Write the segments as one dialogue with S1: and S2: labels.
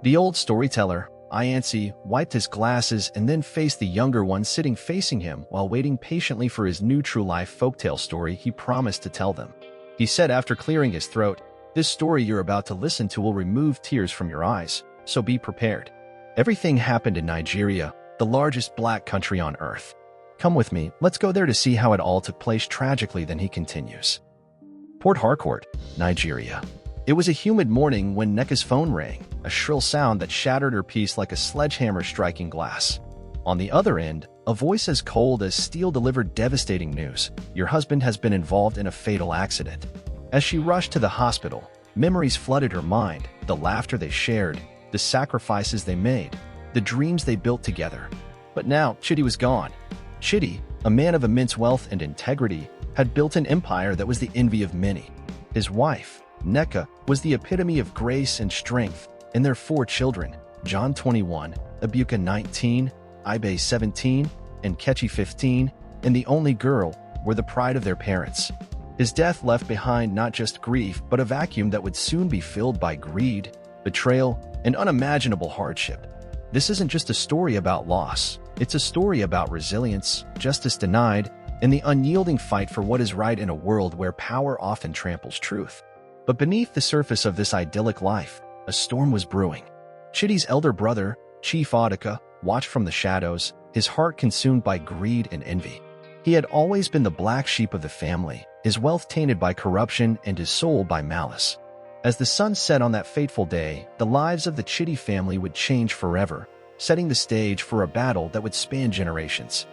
S1: The old storyteller, Ianci, wiped his glasses and then faced the younger one sitting facing him while waiting patiently for his new true-life folktale story he promised to tell them. He said after clearing his throat, "This story you're about to listen to will remove tears from your eyes, so be prepared. Everything happened in Nigeria, the largest black country on earth. Come with me, let's go there to see how it all took place tragically." Then he continues. Port Harcourt, Nigeria. It was a humid morning when Nneka's phone rang, a shrill sound that shattered her peace like a sledgehammer striking glass. On the other end, a voice as cold as steel delivered devastating news: "Your husband has been involved in a fatal accident." As she rushed to the hospital, memories flooded her mind, the laughter they shared, the sacrifices they made, the dreams they built together. But now, Chidi was gone. Chidi, a man of immense wealth and integrity, had built an empire that was the envy of many. His wife, Nneka, was the epitome of grace and strength, and their 4 children, John 21, Ebuka 19, Ibe 17, and Kechi 15, and the only girl, were the pride of their parents. His death left behind not just grief but a vacuum that would soon be filled by greed, betrayal, and unimaginable hardship. This isn't just a story about loss, it's a story about resilience, justice denied, and the unyielding fight for what is right in a world where power often tramples truth. But beneath the surface of this idyllic life, a storm was brewing. Chidi's elder brother, Chief Adika, watched from the shadows, his heart consumed by greed and envy. He had always been the black sheep of the family, his wealth tainted by corruption and his soul by malice. As the sun set on that fateful day, the lives of the Chidi family would change forever, setting the stage for a battle that would span generations.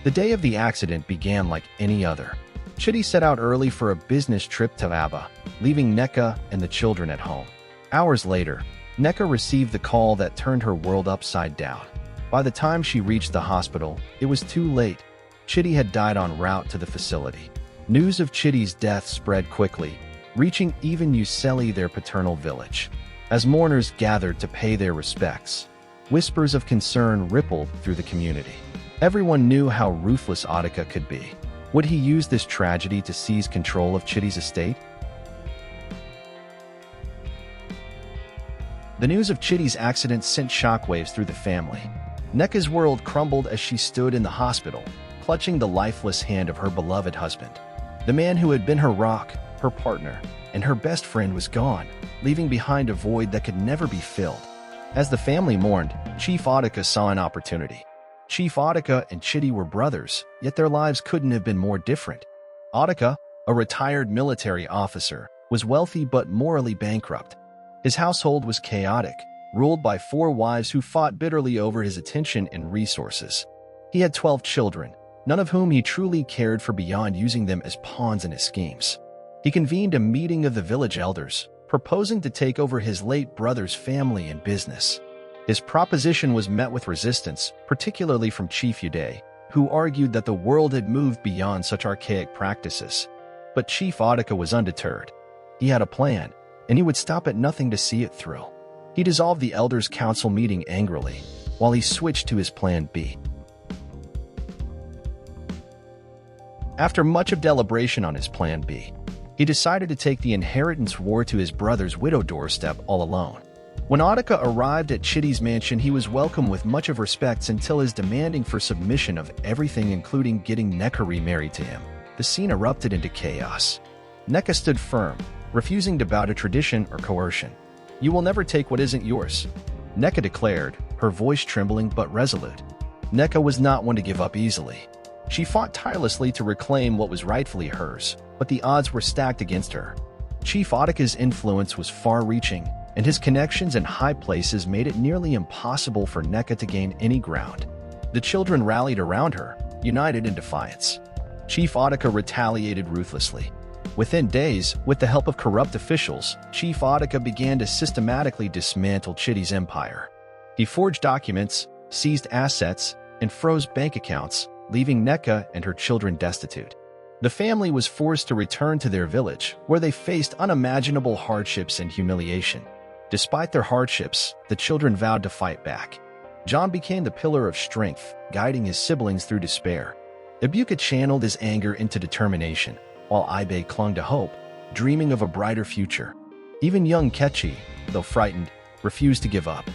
S1: The day of the accident began like any other. Chidi set out early for a business trip to Aba, leaving Nneka and the children at home. Hours later, Nneka received the call that turned her world upside down. By the time she reached the hospital, it was too late. Chidi had died en route to the facility. News of Chidi's death spread quickly, reaching even Useli, their paternal village. As mourners gathered to pay their respects, whispers of concern rippled through the community. Everyone knew how ruthless Adika could be. Would he use this tragedy to seize control of Chidi's estate? The news of Chidi's accident sent shockwaves through the family. Nneka's world crumbled as she stood in the hospital, clutching the lifeless hand of her beloved husband. The man who had been her rock, her partner, and her best friend was gone, leaving behind a void that could never be filled. As the family mourned, Chief Adika saw an opportunity. Chief Adika and Chidi were brothers, yet their lives couldn't have been more different. Adika, a retired military officer, was wealthy but morally bankrupt. His household was chaotic, ruled by 4 wives who fought bitterly over his attention and resources. He had 12 children, none of whom he truly cared for beyond using them as pawns in his schemes. He convened a meeting of the village elders, proposing to take over his late brother's family and business. His proposition was met with resistance, particularly from Chief Uday, who argued that the world had moved beyond such archaic practices. But Chief Adika was undeterred. He had a plan, and he would stop at nothing to see it through. He dissolved the elders' council meeting angrily, while he switched to his plan B. After much of deliberation on his plan B, he decided to take the inheritance war to his brother's widow doorstep all alone. When Adika arrived at Chidi's mansion, he was welcomed with much of respect until his demanding for submission of everything, including getting Nneka remarried to him. The scene erupted into chaos. Nneka stood firm, refusing to bow to tradition or coercion. "You will never take what isn't yours," Nneka declared, her voice trembling but resolute. Nneka was not one to give up easily. She fought tirelessly to reclaim what was rightfully hers, but the odds were stacked against her. Chief Adika's influence was far-reaching, and his connections in high places made it nearly impossible for Nneka to gain any ground. The children rallied around her, united in defiance. Chief Adika retaliated ruthlessly. Within days, with the help of corrupt officials, Chief Adika began to systematically dismantle Chidi's empire. He forged documents, seized assets, and froze bank accounts, leaving Nneka and her children destitute. The family was forced to return to their village, where they faced unimaginable hardships and humiliation. Despite their hardships, the children vowed to fight back. John became the pillar of strength, guiding his siblings through despair. Ebuka channeled his anger into determination, while Ibe clung to hope, dreaming of a brighter future. Even young Kechi, though frightened, refused to give up.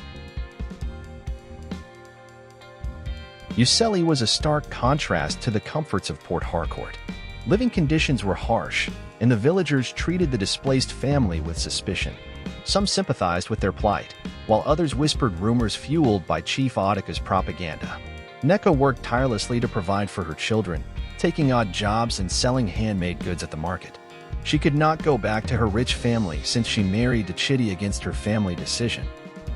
S1: Useli was a stark contrast to the comforts of Port Harcourt. Living conditions were harsh, and the villagers treated the displaced family with suspicion. Some sympathized with their plight, while others whispered rumors fueled by Chief Audica's propaganda. Neka worked tirelessly to provide for her children, taking odd jobs and selling handmade goods at the market. She could not go back to her rich family since she married the Chidi against her family decision.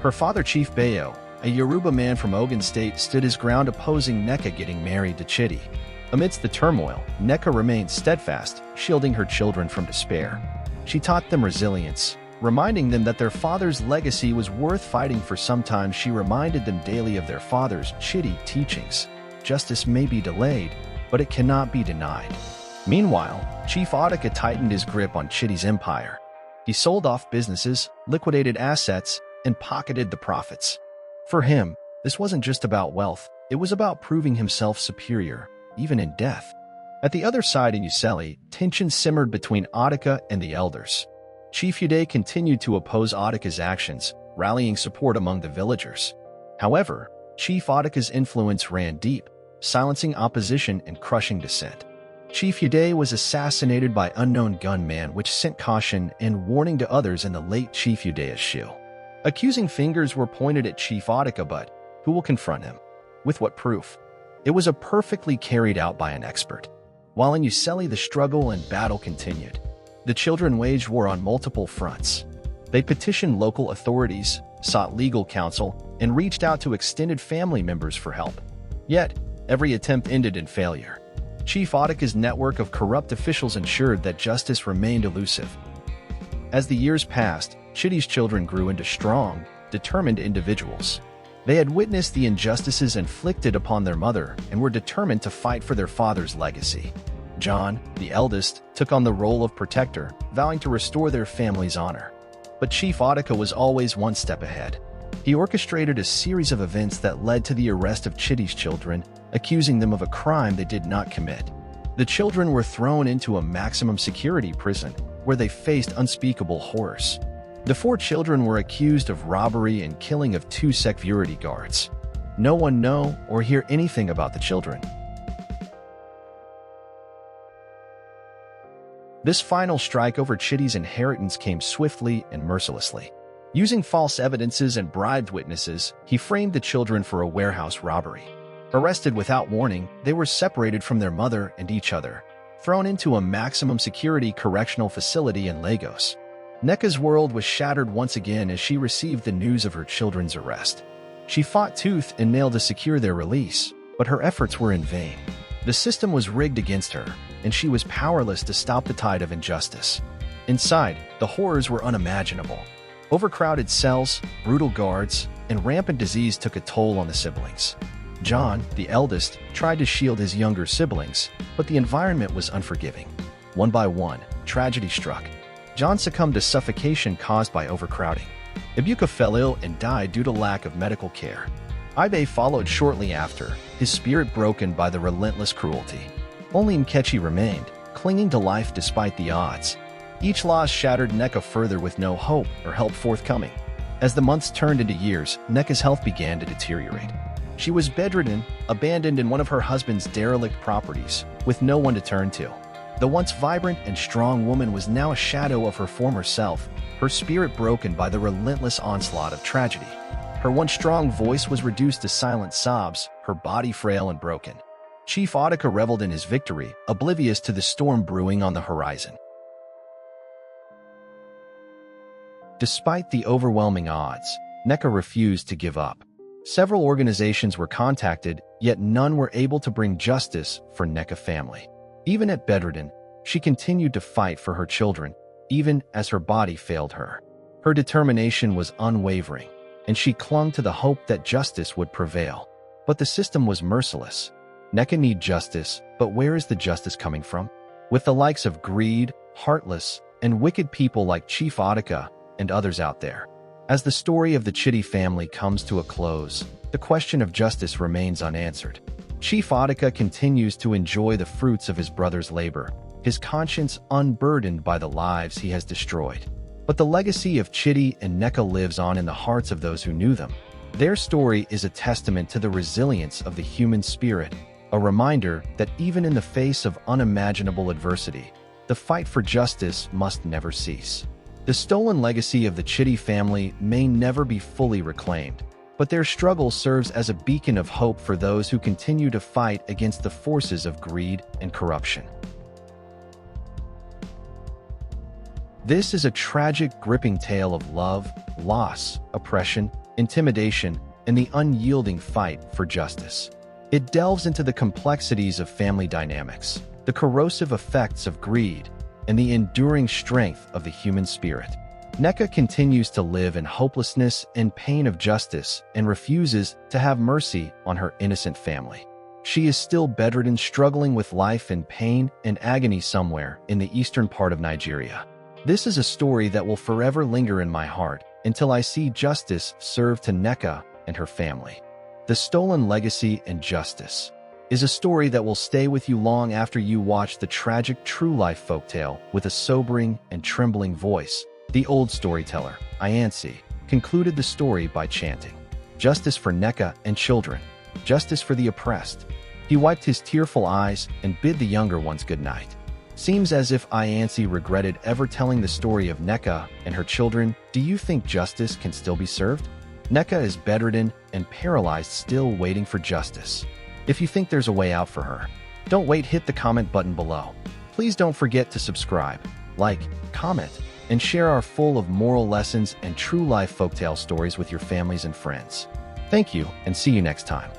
S1: Her father, Chief Bayo, a Yoruba man from Ogun State, stood his ground opposing Neka getting married to Chidi. Amidst the turmoil, Neka remained steadfast, shielding her children from despair. She taught them resilience, reminding them that their father's legacy was worth fighting for. Sometimes she reminded them daily of their father's Chidi teachings. Justice may be delayed, but it cannot be denied. Meanwhile, Chief Audica tightened his grip on Chidi's empire. He sold off businesses, liquidated assets, and pocketed the profits. For him, this wasn't just about wealth, it was about proving himself superior, even in death. At the other side in Useli, tension simmered between Audica and the elders. Chief Uday continued to oppose Audica's actions, rallying support among the villagers. However, Chief Audica's influence ran deep, silencing opposition and crushing dissent. Chief Uday was assassinated by unknown gunman, which sent caution and warning to others in the late Chief Uday's shield. Accusing fingers were pointed at Chief Audica, but who will confront him? With what proof? It was perfectly carried out by an expert. While in Useli, the struggle and battle continued. The children waged war on multiple fronts. They petitioned local authorities, sought legal counsel, and reached out to extended family members for help. Yet, every attempt ended in failure. Chief Audica's network of corrupt officials ensured that justice remained elusive. As the years passed, Chidi's children grew into strong, determined individuals. They had witnessed the injustices inflicted upon their mother and were determined to fight for their father's legacy. John, the eldest, took on the role of protector, vowing to restore their family's honor. But Chief Audica was always one step ahead. He orchestrated a series of events that led to the arrest of Chidi's children, accusing them of a crime they did not commit. The children were thrown into a maximum security prison, where they faced unspeakable horrors. The 4 children were accused of robbery and killing of 2 security guards. No one know or hear anything about the children. This final strike over Chidi's inheritance came swiftly and mercilessly. Using false evidences and bribed witnesses, he framed the children for a warehouse robbery. Arrested without warning, they were separated from their mother and each other, thrown into a maximum security correctional facility in Lagos. Neka's world was shattered once again as she received the news of her children's arrest. She fought tooth and nail to secure their release, but her efforts were in vain. The system was rigged against her, and she was powerless to stop the tide of injustice. Inside, the horrors were unimaginable. Overcrowded cells, brutal guards, and rampant disease took a toll on the siblings. John, the eldest, tried to shield his younger siblings, but the environment was unforgiving. One by one, tragedy struck. John succumbed to suffocation caused by overcrowding. Ibuka fell ill and died due to lack of medical care. Ibe followed shortly after, his spirit broken by the relentless cruelty. Only Nkechi remained, clinging to life despite the odds. Each loss shattered Neka further with no hope or help forthcoming. As the months turned into years, Neka's health began to deteriorate. She was bedridden, abandoned in one of her husband's derelict properties, with no one to turn to. The once vibrant and strong woman was now a shadow of her former self, her spirit broken by the relentless onslaught of tragedy. Her once strong voice was reduced to silent sobs, her body frail and broken. Chief Audica reveled in his victory, oblivious to the storm brewing on the horizon. Despite the overwhelming odds, Neka refused to give up. Several organizations were contacted, yet none were able to bring justice for Neka family. Even at bedridden, she continued to fight for her children, even as her body failed her. Her determination was unwavering, and she clung to the hope that justice would prevail. But the system was merciless. Neka needed justice, but where is the justice coming from? With the likes of greed, heartless, and wicked people like Chief Audica and others out there. As the story of the Chidi family comes to a close, the question of justice remains unanswered. Chief Audica continues to enjoy the fruits of his brother's labor, his conscience unburdened by the lives he has destroyed. But the legacy of Chitty and Nneka lives on in the hearts of those who knew them. Their story is a testament to the resilience of the human spirit, a reminder that even in the face of unimaginable adversity, the fight for justice must never cease. The stolen legacy of the Chitty family may never be fully reclaimed, but their struggle serves as a beacon of hope for those who continue to fight against the forces of greed and corruption. This is a tragic, gripping tale of love, loss, oppression, intimidation, and the unyielding fight for justice. It delves into the complexities of family dynamics, the corrosive effects of greed, and the enduring strength of the human spirit. Nneka continues to live in hopelessness and pain of justice and refuses to have mercy on her innocent family. She is still bedridden, struggling with life in pain and agony somewhere in the eastern part of Nigeria. This is a story that will forever linger in my heart until I see justice served to Nneka and her family. The Stolen Legacy and Justice is a story that will stay with you long after you watch the tragic true-life folktale with a sobering and trembling voice. The old storyteller, ANCIENT, concluded the story by chanting, "Justice for Nneka and children, justice for the oppressed." He wiped his tearful eyes and bid the younger ones good night. Seems as if ANCIENT regretted ever telling the story of Nneka and her children. Do you think justice can still be served? Nneka is bedridden and paralyzed, still waiting for justice. If you think there's a way out for her, don't wait, hit the comment button below. Please don't forget to subscribe, like, comment, and share our full of moral lessons and true life folktale stories with your families and friends. Thank you, and see you next time.